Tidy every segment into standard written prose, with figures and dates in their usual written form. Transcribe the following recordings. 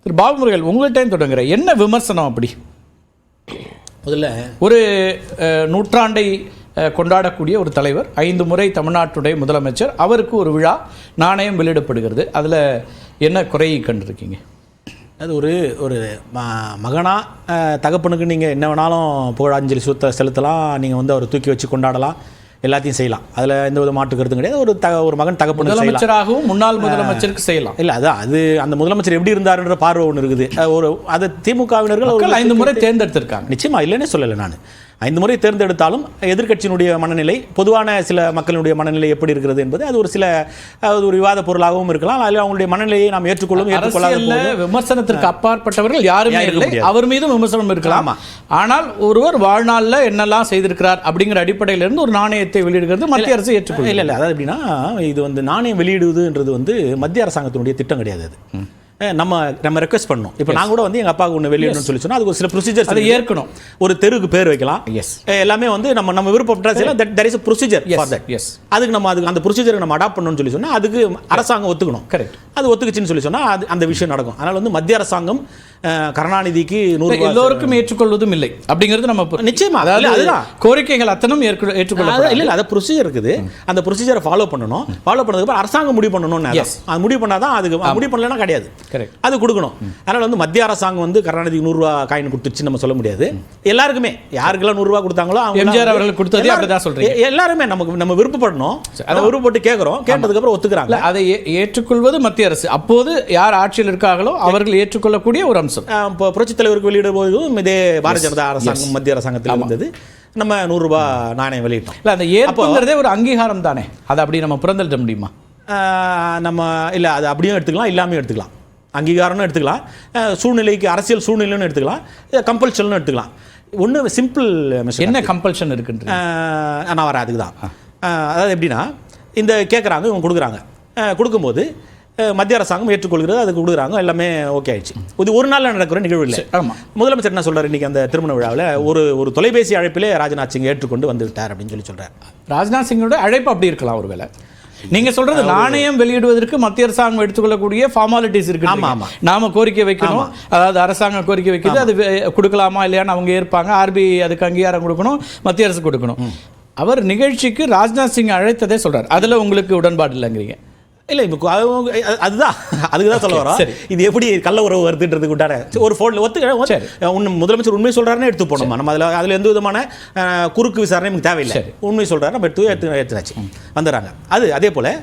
திரு பாபுமுருகன் உங்கள்கிட்ட தொடங்குறேன். என்ன விமர்சனம் அப்படி? முதல்ல ஒரு நூற்றாண்டை கொண்டாடக்கூடிய ஒரு தலைவர், 5 முறை தமிழ்நாட்டுடைய முதலமைச்சர், அவருக்கு ஒரு விழா நாணயம் வெளியிடப்படுகிறது. அதில் என்ன குறையை கண்டிருக்கீங்க? அது ஒரு மகனாக தகப்பனுக்கு நீங்கள் என்ன வேணாலும் புகழாஞ்சலி செலுத்தலாம், நீங்கள் வந்து அவரை தூக்கி வச்சு கொண்டாடலாம், எல்லாத்தையும் செய்யலாம். அதில் எந்த வித மாற்று கருத்தும் கிடையாது. ஒரு மகன் தகப்பனுக்கு முதலமைச்சராகவும் முன்னாள் முதலமைச்சருக்கு செய்யலாம். இல்லை, அது அந்த முதலமைச்சர் எப்படி இருந்தாருன்ற பார்வை ஒன்று இருக்குது. அது திமுகவினர்கள் 5 முறை தேர்ந்தெடுத்திருக்காங்க. நிச்சயமா இல்லைன்னே சொல்லலை. நான் 5 முறை தேர்ந்தெடுத்தாலும் எதிர்க்கட்சியினுடைய மனநிலை, பொதுவான சில மக்களுடைய மனநிலை எப்படி இருக்கிறது என்பது அது ஒரு விவாத பொருளாகவும் இருக்கலாம். அதில் அவங்களுடைய மனநிலையை நாம் ஏற்றுக்கொள்ளாத விமர்சனத்திற்கு அப்பாற்பட்டவர்கள் யாருமே இல்லை. அவர் மீதும் விமர்சனம் இருக்கலாம். ஆனால் ஒருவர் வாழ்நாளில் என்னெல்லாம் செய்திருக்கிறார் அப்படிங்கிற அடிப்படையிலிருந்து ஒரு நாணயத்தை வெளியிடுகிறது மத்திய அரசு ஏற்றுக்கொள்ள இல்லை. அதாவது எப்படின்னா, இது வந்து நாணயம் வெளியிடுவதுன்றது வந்து மத்திய அரசாங்கத்தினுடைய திட்டம் கிடையாது. அது நம்ம ரெக்வெஸ்ட் பண்ணணும். இப்போ நான் கூட வந்து எங்கள் அப்பாவுக்கு ஒன்று வெளியிடணும்னு சொல்லி சொன்னால் அதுக்கு ஒரு சில ப்ரொசீஜர்ஸ் அதை ஏற்கணும். ஒரு தெருவுக்கு பேர் வைக்கலாம். எல்லாமே வந்து நம்ம விருப்பப்பட்ட செய்யலாம். There is a procedure for that. அதுக்கு நம்ம அந்த ப்ரொசீஜரை நம்ம அடாப்ட் பண்ணணும்னு சொல்லி சொன்னால் அதுக்கு அரசாங்கம் ஒத்துக்கணும். கரெக்ட். அது ஒத்துக்குச்சுன்னு சொல்லி சொன்னால் அந்த விஷயம் நடக்கும். அதனால் வந்து மத்திய அரசாங்கம் கருணாநிதிக்கு 100 எல்லோருக்கும் ஏற்றுக்கொள்வதும் இல்லை அப்படிங்கிறது நம்ம நிச்சயமா. அதாவது அதுதான் கோரிக்கைகள் அத்தனும் ஏற்றுக்கொள்ள இல்லை. அது ப்ரொசீஜர் இருக்குது. அந்த ப்ரொசீஜரை ஃபாலோ பண்ணணும். ஃபாலோ பண்ணதுக்கு அரசாங்கம் முடிவு பண்ணணும்னு அது முடிவு பண்ணாதான் அதுக்கு முடிவு பண்ணலன்னா கிடையாது. அது கொடுக்கணும். அதனால வந்து மத்திய அரசாங்கம் வந்து கருணாநிதிக்கு 100 ரூபா காயின் கொடுத்துச்சு நம்ம சொல்ல முடியாது. எல்லாருக்குமே யாருக்கெல்லாம் 100 ரூபா கொடுத்தாங்களோ எம்ஜிஆர் அவர்கள் கொடுத்ததே அப்படிதான் சொல்றீங்க. எல்லாருமே நம்ம விருப்பப்படணும். அதை விருப்பப்பட்டு கேட்கிறோம். கேட்டதுக்கு அப்புறம் ஒத்துக்கிறாங்க. அதை ஏற்றுக்கொள்வது மத்திய அரசு. அப்போது யார் ஆட்சியில் இருக்காங்களோ அவர்கள் ஏற்றுக்கொள்ளக்கூடிய ஒரு அம்சம். புரட்சித் தலைவருக்கு வெளியிட போதும் இதே பாரதிய ஜனதா அரசாங்கம் மத்திய அரசாங்கத்தில் இருந்தது. நம்ம 100 ரூபா நாணயம் வெளியிட்டோம். இல்லை, அந்த ஏற்புங்கிறதே ஒரு அங்கீகாரம் தானே. அதை அப்படி நம்ம புறந்தளிட முடியுமா? நம்ம இல்லை, அது அப்படியும் எடுத்துக்கலாம், இல்லாமல் எடுத்துக்கலாம். அங்கீகாரம்னு எடுத்துக்கலாம், சூழ்நிலைக்கு அரசியல் சூழ்நிலைன்னு எடுத்துக்கலாம், கம்பல்ஷன் எடுத்துக்கலாம். ஒன்று சிம்பிள். என்ன கம்பல்ஷன் இருக்குன்ற நான் வரேன். அதுக்கு தான். அதாவது எப்படின்னா, இந்த கேட்குறாங்க, இவங்க கொடுக்குறாங்க. கொடுக்கும்போது மத்திய அரசாங்கம் ஏற்றுக்கொள்கிறது, அது கொடுக்குறாங்க, எல்லாமே ஓகே ஆயிடுச்சு. இது ஒரு நாளில் நடக்கிற நிகழ்வு இல்லை. முதலமைச்சர் என்ன சொல்கிறார் இன்றைக்கி அந்த திருமண விழாவில்? ஒரு தொலைபேசி அழைப்பிலே ராஜ்நாத் சிங் ஏற்றுக்கொண்டு வந்து விட்டார் அப்படின்னு சொல்கிறார். ராஜ்நாத் சிங்கோட அழைப்பு அப்படி இருக்கலாம் ஒருவேளை. நீங்க சொல்றது நாணயம் வெளியிடுவதற்கு மத்திய அரசாங்கம் எடுத்துக்கொள்ளக்கூடிய ஃபார்மாலிட்டிஸ் இருக்கு. நாம கோரிக்கை வைக்கணும், அதாவது அரசாங்கம் கோரிக்கை வைக்கிறது, அது கொடுக்கலாமா இல்லையான்னு அவங்க ஏற்பாங்க. RBI அதுக்கு அங்கீகாரம் கொடுக்கணும், மத்திய அரசு கொடுக்கணும். அவர் நிகழ்ச்சிக்கு ராஜ்நாத் சிங் அழைத்ததே சொல்றாரு. அதுல உங்களுக்கு உடன்பாடு இல்லைங்கிறீங்க? இல்லை, இப்போ அதுதான் அதுக்கு தான் சொல்ல வரோம். இது எப்படி கள்ள உறவு வருதுன்றது விட்டார ஒரு ஃபோனில் முதலமைச்சர் உண்மை சொல்கிறாருன்னு எடுத்து போனோம். நம்ம அதில் எந்த விதமான குறுக்கு விசாரணை நமக்கு தேவையில்லை. உண்மை சொல்கிறாரு, நம்ம எடுத்துனாச்சு வந்துடுறாங்க. அதே போல்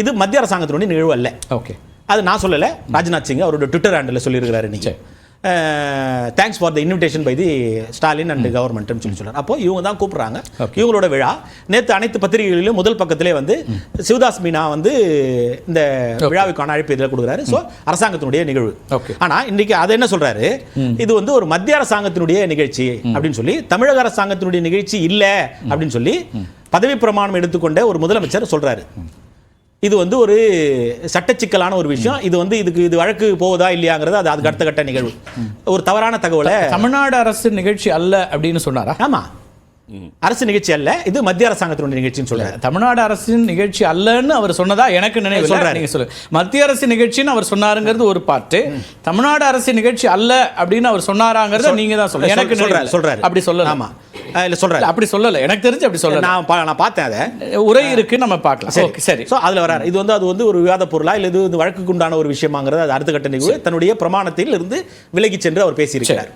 இது மத்திய அரசாங்கத்தினுடைய நிகழ்வு அல்ல. ஓகே, அது நான் சொல்லலை, ராஜ்நாத் சிங் அவரோட ட்விட்டர் ஹேண்டில் சொல்லியிருக்கிறாரு. நீங்கள் thanks for the invitation by the Stalin and கவர்மெண்ட்னு சொல்லி சொல்கிறார். அப்போ இவங்க தான் கூப்பிட்றாங்க, இவங்களோட விழா. நேற்று அனைத்து பத்திரிகைகளிலும் முதல் பக்கத்திலே வந்து சிவதாஸ் மீனா வந்து இந்த விழாவுக்கான அழைப்பு இதில் கொடுக்குறாரு. ஸோ அரசாங்கத்தினுடைய நிகழ்வு. ஆனால் இன்றைக்கி அதை என்ன சொல்கிறாரு, இது வந்து ஒரு மத்திய அரசாங்கத்தினுடைய நிகழ்ச்சி அப்படின்னு சொல்லி, தமிழக அரசாங்கத்தினுடைய நிகழ்ச்சி இல்லை அப்படின்னு சொல்லி பதவி பிரமாணம் எடுத்துக்கொண்ட ஒரு முதலமைச்சர் சொல்கிறாரு. இது வந்து ஒரு சட்ட சிக்கலான ஒரு விஷயம். இது வந்து இது வழக்கு போவதா இல்லையாங்கிறது அதுக்கு அடுத்த கட்ட நிகழ்வு. ஒரு தவறான தகவலை தமிழ்நாடு அரசு நிகழ்ச்சி அல்ல அப்படின்னு சொன்னாரா? ஆமா, அரசு நிகழ்ச்சி அல்ல, இது மத்திய அரசாங்கத்தினுடைய நிகழ்ச்சின்னு சொல்றாரு. தமிழ்நாடு அரசின் நிகழ்ச்சி அல்லன்னு அவர் சொன்னதா எனக்கு நினைவு சொல்றாரு. நீங்க சொல்லுங்க, மத்திய அரசு நிகழ்ச்சின்னு அவர் சொன்னாருங்கிறது ஒரு பாட்டு, தமிழ்நாடு அரசு நிகழ்ச்சி அல்ல அப்படின்னு அவர் சொன்னாராங்கிறத நீங்க தான் சொல்லுங்க. எனக்கு சொல்றாரு அப்படி சொல்லல. ஆமா, இல்ல சொல்றாரு, அப்படி சொல்லல, எனக்கு தெரிஞ்சு அப்படி சொல்லல. நான் பார்த்தேன், அதை உரை இருக்கு, நம்ம பார்க்கலாம். சரி, ஸோ அதில் வராரு. அது வந்து ஒரு விவாத பொருளா இல்லை இது வழக்குக்கு உண்டான ஒரு விஷயமாங்கிறது அது அடுத்த கட்ட நிகழ்வு. தன்னுடைய பிரமாணத்தில் இருந்து விலகி சென்று அவர் பேசியிருக்கிறார்.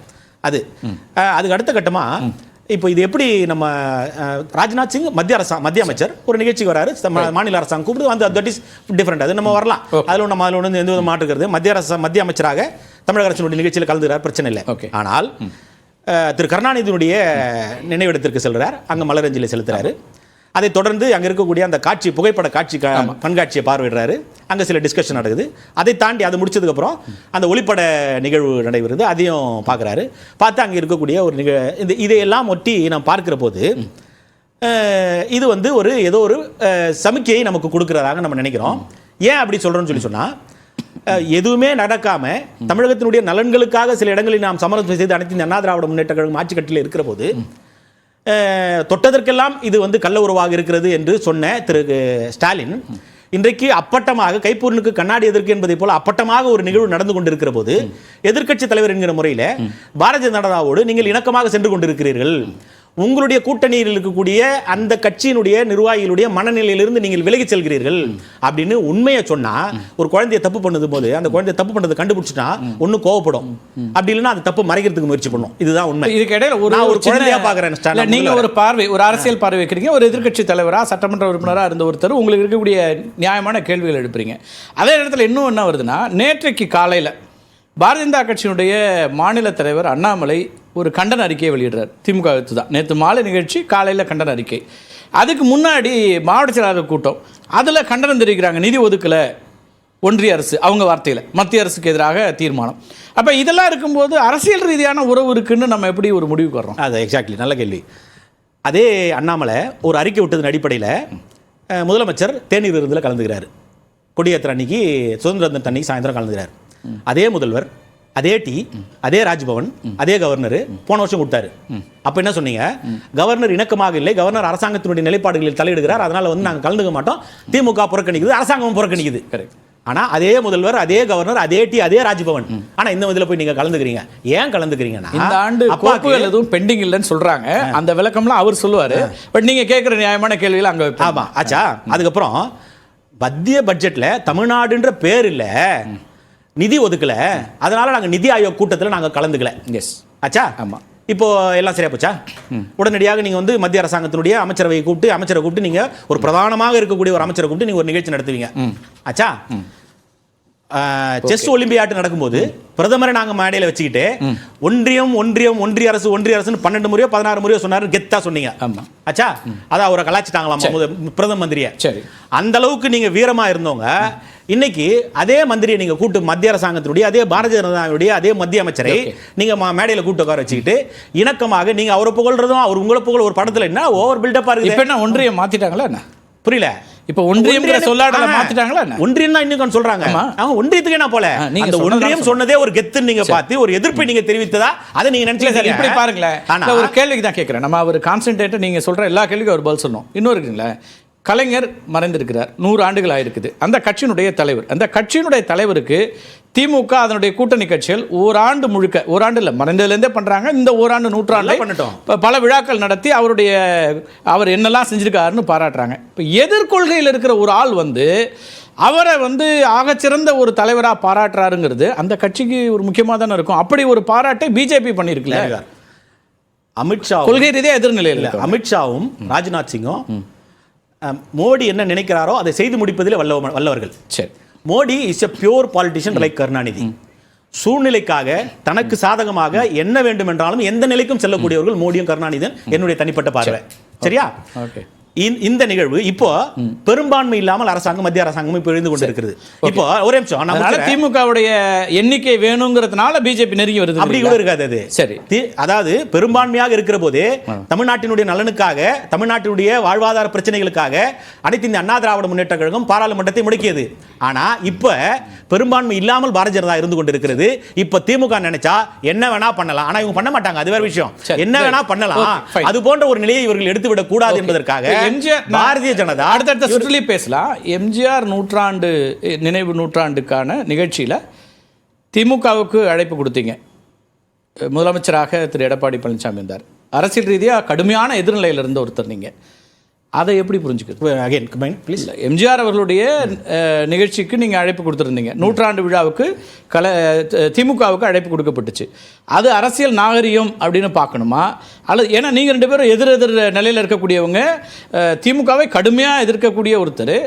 அதுக்கு அடுத்த கட்டமா இப்போ இது எப்படி நம்ம ராஜ்நாத் சிங் மத்திய அமைச்சர் ஒரு நிகழ்ச்சிக்கு வராரு, மாநில அரசாங்கம் கூப்பிட்டு வந்து தட் இஸ் டிஃப்ரெண்ட். அது நம்ம வரலாம், அதில் நம்ம அதில் எந்த விதம் மாற்றுக்கிறது. மத்திய அமைச்சராக தமிழக அரசினுடைய நிகழ்ச்சியில் கலந்துகிறார், பிரச்சனை இல்லை. ஆனால் திரு கருணாநிதியினுடைய நினைவிடத்திற்கு செல்கிறார், அங்கே மலரஞ்சலி செலுத்துறாரு. அதை தொடர்ந்து அங்கே இருக்கக்கூடிய அந்த புகைப்பட காட்சி கண்காட்சியை பார்வையிடுறாரு. அங்கே சில டிஸ்கஷன் நடக்குது. அதை தாண்டி அது முடிச்சதுக்கப்புறம் அந்த ஒளிப்பட நிகழ்வு நடைபெறுது, அதையும் பார்க்குறாரு. பார்த்து அங்கே இருக்கக்கூடிய ஒரு இதையெல்லாம் ஒட்டி நாம் பார்க்கிற போது இது வந்து ஏதோ ஒரு சமிக்கையை நமக்கு கொடுக்குறதாக நம்ம நினைக்கிறோம். ஏன் அப்படி சொல்கிறோன்னு சொல்லி சொன்னால், எதுவுமே நடக்காம தமிழகத்தினுடைய நலன்களுக்காக சில இடங்களில் நாம் சமரசம் செய்து அனைத்து அண்ணா திராவிட முன்னேற்ற கழகம் ஆட்சி கட்டில் இருக்கிற போது தொட்டதற்கெல்லாம் இது வந்து கள்ள உறவாக இருக்கிறது என்று சொன்ன திரு ஸ்டாலின் இன்றைக்கு அப்பட்டமாக கைப்பொருளுக்கு கண்ணாடி எதற்கு என்பதை போல அப்பட்டமாக ஒரு நிகழ்வு நடந்து கொண்டிருக்கிற போது எதிர்க்கட்சி தலைவர் என்கிற முறையில் பாரதிய ஜனதாவோடு நீங்கள் இணக்கமாக சென்று கொண்டிருக்கிறீர்கள். உங்களுடைய கூட்டணியில் இருக்கக்கூடிய அந்த கட்சியினுடைய நிர்வாகிகளுடைய மனநிலையிலிருந்து நீங்கள் விலகி செல்கிறீர்கள் அப்படின்னு உண்மையை சொன்னா, ஒரு குழந்தைய தப்பு பண்ணது போது அந்த குழந்தைய தப்பு பண்ணதை கண்டுபிடிச்சிட்டா ஒண்ணு கோவப்படும், அப்படி இல்லைன்னா அந்த தப்பு மறைக்கிறதுக்கு முயற்சி பண்ணும். இதுதான் உண்மை. இதுக்கு இடையில ஒரு குழந்தையா பாக்குறேன். நீங்க ஒரு பார்வை, ஒரு அரசியல் பார்வை வைக்கிறீங்க. ஒரு எதிர்க்கட்சி தலைவரா, சட்டமன்ற உறுப்பினராக இருந்த ஒருத்தர் உங்களுக்கு இருக்கக்கூடிய நியாயமான கேள்விகள் எழுப்புறீங்க. அதே இடத்துல இன்னும் என்ன வருதுன்னா, நேற்றைக்கு காலையில் பாரதிய ஜனதா கட்சியினுடைய மாநில தலைவர் அண்ணாமலை ஒரு கண்டன அறிக்கையை வெளியிடுறார். திமுக தான் நேற்று மாலை நிகழ்ச்சி, காலையில் கண்டன அறிக்கை. அதுக்கு முன்னாடி மாவட்ட செயலாளர் கூட்டம், அதில் கண்டனம் தெரிவிக்கிறாங்க. நிதி ஒதுக்கலை ஒன்றிய அரசு, அவங்க வார்த்தையில் மத்திய அரசுக்கு எதிராக தீர்மானம். அப்போ இதெல்லாம் இருக்கும்போது அரசியல் ரீதியான உறவு இருக்குன்னு நம்ம எப்படி ஒரு முடிவுக்கு வர்றோம்? அது எக்ஸாக்ட்லி நல்ல கேள்வி. அதே அண்ணாமலை ஒரு அறிக்கை விட்டதன் அடிப்படையில் முதலமைச்சர் தேநீர் விருந்தில் கலந்துக்கிறார். கொடியேற்ற அன்னைக்கு, சுதந்திர தின அன்னைக்கு சாயந்தரம் கலந்துக்கிறார். அதே முதல்வர், அதே அதே ராஜ்பவன், அதே கவர்னர் போன வருஷம் கொடுத்தாரு. அப்ப என்ன சொன்னீங்க? கவர்னர் இணக்கமாக இல்லை, கவர்னர் அரசாங்கத்தினுடைய நிலைப்பாடுகளில் தலையிடுகிறார், அதனால நாங்க கலந்துக்க மாட்டோம், திமுக புறக்கணிக்குது, அரசாங்கம் புறக்கணிக்குது. ஆனா அதே முதல்வர், அதே கவர்னர், அதே அதே ராஜ்பவன், ஆனா இந்த இதில் போய் நீங்க கலந்துக்கிறீங்க. ஏன் கலந்துக்கிறீங்கன்னா, இந்த ஆண்டு கோப்புகள் எதுவும் பெண்டிங் இல்லைன்னு சொல்றாங்க. அந்த விளக்கம்லாம் அவர் சொல்லுவாரு. பட் நீங்க கேட்கிற நியாயமான கேள்விகள் அங்க. ஆமா ஆச்சா. அதுக்கப்புறம் மத்திய பட்ஜெட்ல தமிழ்நாடுன்ற பேர் இல்ல, நிதி ஒதுக்கல, அதனால நாங்க நிதி ஆயோக் கூட்டத்தில் நாங்க கலந்துக்கல. எஸ் ஆச்சா. ஆமா. இப்போ எல்லாம் சரியா போச்சா? உடனடியாக நீங்க வந்து மத்திய அரசாங்கத்தினுடைய அமைச்சரை கூப்பிட்டு நீங்க ஒரு பிரதானமாக இருக்கக்கூடிய ஒரு அமைச்சரை கூப்பிட்டு நீங்க ஒரு நிகழ்ச்சி நடத்துவீங்க. ஆச்சா. செஸ் ஒலிம்பியாட் நடக்கும்போது பிரதமரை நாங்க மேடையில வச்சுக்கிட்டு ஒன்றிய அரசுன்னு 12 முறையோ 16 முறையோ சொன்னாரு, கெத்தா சொன்னீங்க. ஆச்சா. அதான் அவரை கலாச்சிட்டாங்களாம் பிரதம மந்திரியை. அந்த அளவுக்கு நீங்க வீரமா இருந்தவங்க இன்னைக்கு அதே மந்திரியை நீங்க கூட்டு மத்திய அரசாங்கத்தினுடைய, அதே பாரதிய ஜனதாவுடைய அதே மத்திய அமைச்சரை நீங்க மேடையில கூட்டு உட்கார வச்சுக்கிட்டு இணக்கமாக நீங்க அவரை புகழ்றதும் அவர் உங்களை புகழ ஒரு படத்துல என்ன ஓவர் பில்டப்பா இருக்கு. இப்ப என்ன ஒன்றியம் மாத்திட்டாங்களா என்ன? புரியல. இப்ப ஒன்றியம்ங்கற சொல்லாடல மாத்திட்டாங்களா என்ன? ஒன்றியம் தான் இன்னும் சொல்றாங்க. அவங்க ஒன்றியத்துக்கு என்ன போல அந்த ஒன்றியம் சொன்னதே ஒரு கெத்து நீங்க பார்த்து ஒரு எதிர்ப்பை நீங்க தெரிவித்ததா அதை நீங்க நினைச்சீங்க. இப்படி பாருங்களேன், ஒரு கேள்விக்கு தான் கேட்கிறேன். நம்ம அவர் கான்சென்ட்ரேட் நீங்க சொல்ற எல்லா கேள்விக்கும் அவர் பதில் சொல்லணும். இன்னொரு இருக்குங்களே, கலைஞர் மறைந்திருக்கிறார், 100 ஆண்டுகள் ஆயிருக்குது. அந்த கட்சியினுடைய தலைவர், அந்த கட்சியினுடைய தலைவருக்கு திமுக அதனுடைய கூட்டணி கட்சிகள் ஓராண்டு முழுக்க, ஓராண்டு இல்லை மறைந்ததுலேருந்தே பண்ணுறாங்க, இந்த ஓராண்டு நூற்றாண்டு பண்ணிட்டோம் பல விழாக்கள் நடத்தி அவர் என்னெல்லாம் செஞ்சிருக்காருன்னு பாராட்டுறாங்க. இப்போ எதிர்கொள்கையில் இருக்கிற ஒரு ஆள் வந்து அவரை வந்து ஆகச்சிறந்த ஒரு தலைவராக பாராட்டுறாருங்கிறது அந்த கட்சிக்கு ஒரு முக்கியமாக தானே இருக்கும். அப்படி ஒரு பாராட்டை பிஜேபி பண்ணியிருக்குல்ல. அமித்ஷா கொள்கை ரீதியாக எதிர்நிலையில் அமித்ஷாவும் ராஜ்நாத் சிங்கும் மோடி என்ன நினைக்கிறாரோ அதை செய்து முடிப்பதில் வல்லவர்கள். சரி, Modi is a pure politician like Karunanidhi. சூழ்நிலைக்காக தனக்கு சாதகமாக என்ன வேண்டும் என்றாலும் எந்த நிலைக்கும் செல்லக்கூடியவர்கள் மோடியும் கருணாநிதியும் என்னுடைய தனிப்பட்ட பார்வை. சரியா? இந்த நிகழ்வு இப்போ பெரும்பான்மை இல்லாமல் அரசாங்கம், மத்திய அரசாங்கம் இப்போ எழுந்து கொண்டிருக்கிறது. இப்போ ஒரே நிமிஷம், திமுகவுடைய எண்ணிக்கை வேணுங்கிறதுனால பிஜேபி நெருங்கி வருது, அப்படி கூட இருக்காது அது. சரி, அதாவது பெரும்பான்மையாக இருக்கிற போதே தமிழ்நாட்டினுடைய நலனுக்காக, தமிழ்நாட்டினுடைய வாழ்வாதார பிரச்சனைகளுக்காக அனைத்து இந்த அண்ணா திராவிட முன்னேற்ற கழகம் பாராளுமன்றத்தை முடக்கியது. ஆனா இப்ப பெரும்பான்மை இல்லாமல் பாரதிய ஜனதா இருந்து கொண்டிருக்கிறது. இப்ப திமுக நினைச்சா என்ன வேணா பண்ணலாம், ஆனா இவங்க பண்ண மாட்டாங்க, அது வேற விஷயம். என்ன வேணா பண்ணலாம், அது போன்ற ஒரு நிலையை இவர்கள் எடுத்துவிடக் கூடாது என்பதற்காக பாரதிய ஜனதா அடுத்த சுற்றிலே பேசலாம். எம்ஜிஆர் நினைவு நூற்றாண்டுக்கான நிகழ்ச்சியில் திமுகவுக்கு அழைப்பு கொடுத்தீங்க. முதலமைச்சராக திரு எடப்பாடி பழனிசாமி இருந்தார். அரசியல் ரீதியாக கடுமையான எதிர்நிலையில் இருந்த ஒருத்தர் நீங்கள். அதை எப்படி புரிஞ்சுக்கிறது? எம்ஜிஆர் அவர்களுடைய நிகழ்ச்சிக்கு நீங்கள் அழைப்பு கொடுத்துருந்தீங்க. நூற்றாண்டு விழாவுக்கு திமுகவுக்கு அழைப்பு கொடுக்கப்பட்டுச்சு. அது அரசியல் நாகரிகம் அப்படின்னு பார்க்கணுமா? அல்லது ஏன்னா நீங்கள் 2 பேரும் எதிர் நிலையில் இருக்கக்கூடியவங்க, திமுகவை கடுமையாக எதிர்க்கக்கூடிய ஒருத்தர்,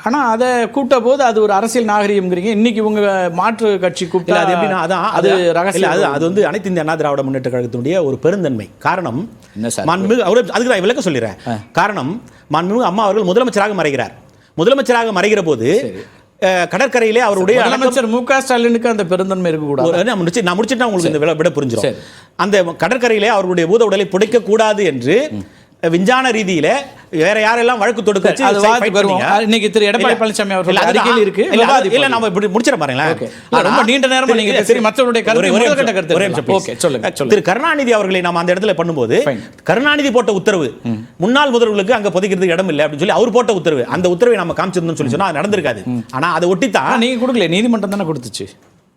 ஆனால் அதை கூட்ட போது அது ஒரு அரசியல் நாகரிகம்ங்கிறீங்க. இன்னைக்கு இவங்க மாற்று கட்சி கூப்பிட்டு அது எப்படின்னா அது ரகசியம். அது வந்து அனைத்து இந்திய அண்ணா திராவிட முன்னேற்ற கழகத்தினுடைய ஒரு பெருந்தன்மை. காரணம் அதுக்கு தான் விளக்க சொல்லிடுறேன். காரணம், மாண்புமிகு அம்மா அவர்கள் முதலமைச்சராக மறைகிற போது கடற்கரையிலே அவருடைய அமைச்சர் மு.க. ஸ்டாலினுக்கு அந்த பெருந்தன்மை இருக்கக்கூடாது. நான் முடிச்சுட்டா உங்களுக்கு இந்த விட புரிஞ்சிடும். அந்த கடற்கரையிலே அவருடைய பூத உடலை புடைக்க கூடாது என்று விஞ்ஞான ரீதியில வேற யாரெல்லாம் வழக்கு தொடுக்க வச்சு அது fight வாதத்துக்கு வருவோம். பண்ணீங்க? இன்னைக்கு திரு எடப்பாடி இல்ல, பழனிசாமி இல்ல, அவர்கள் அதுதான். அறிக்கையில் இருக்கு. இல்ல, விவாதிப்போம். இல்ல, நம்ம இப்படி முடிச்சிட பாருங்களேன். இல்ல, ரொம்ப நீண்ட நேரமா நீங்க பேசுறீங்க. மற்றவருடைய கருத்து, ஒரே முதல் கட்ட நிமிஷம், கருத்து ஒரே எடுக்கலாம். நிமிஷம், ஓகே, please. சொல்லுங்க, திரு சொல்லுங்க. கருணாநிதி அவர்களை நம்ம அந்த இடத்துல பண்ணும்போது Fine. கருணாநிதி போட்ட உத்தரவு முன்னாள் முதல்வர்களுக்கு அங்க பொதிக்கிறதுக்கு இடம் இல்லை அப்படின்னு சொல்லி அவர் போட்ட உத்தரவு, அந்த உத்தரவை நம்ம காமிச்சிருந்தோம்னு சொல்லி சொன்னா அது நடந்திருக்காது. ஆனா அதை ஒட்டித்தான் நீங்க கொடுக்கல, நீதிமன்றம் தானே கொடுத்துச்சு.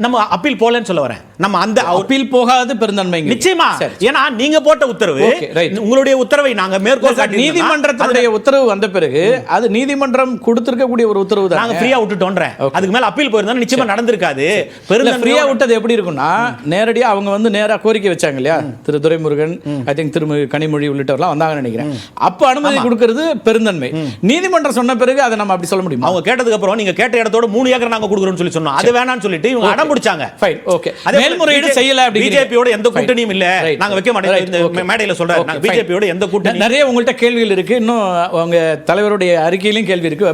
நம்ம அப்பீல் போலன்னு சொல்ல வரேன். நம்ம அந்த அப்பீல் போகாது பெருந்தன்மை நிச்சயமா, ஏன்னா நீங்க போட்ட உத்தரவு, Okay, right. உங்களுடைய உத்தரவை நாங்க மேற்கோள் காட்டி நீதிமன்றத்துடைய உத்தரவு வந்த பிறகு அது நீதிமன்றம் கொடுத்திருக்கக்கூடிய ஒரு உத்தரவு தான். நாங்க ஃப்ரீயா விட்டுட்டோன்றேன். அதுக்கு மேல அப்பீல் போயிருந்தா நிச்சயமா நடந்திருக்காது. பெருந்தன்மை ஃப்ரீயா விட்டது எப்படி இருக்கும்னா, நேரடியா அவங்க வந்து நேரா கோரிக்கை வச்சாங்க இல்லையா, திரு துரைமுருகன், ஐ திங்க் திரு கனிமொழி உள்ளிட்டவர்லாம் வந்தாங்கன்னு நினைக்கிறேன். அப்ப அனுமதி கொடுக்கிறது பெருந்தன்மை. நீதிமன்றம் சொன்ன பிறகு அதை நம்ம அப்படி சொல்ல முடியுமா? அவங்க கேட்டதுக்கு அப்புறம் நீங்க கேட்ட இடத்தோட 3 ஏக்கர் நாங்க கொடுக்குறோம்னு சொல்லி சொன்னோம். அது வேணாம்னு சொல்லிட்டு இவங்க அடம் பிடிச்சாங்க. Fine, okay. மேல்முறையீடு செய்யல அப்படிங்கிறீங்க. பிஜேபியோட எந்த கூட்டணியும் இல்ல, நாங்க வைக்க மாட்டோம். இந்த மேடையில சொல்றாரு, பிஜேபியோட எந்த கூட்டணி. நிறைய உங்கள்ட்ட கேள்விகள் இருக்கு. இன்னும் உங்க தலைவருடைய அறிக்கையிலும் கேள்வி இருக்கு.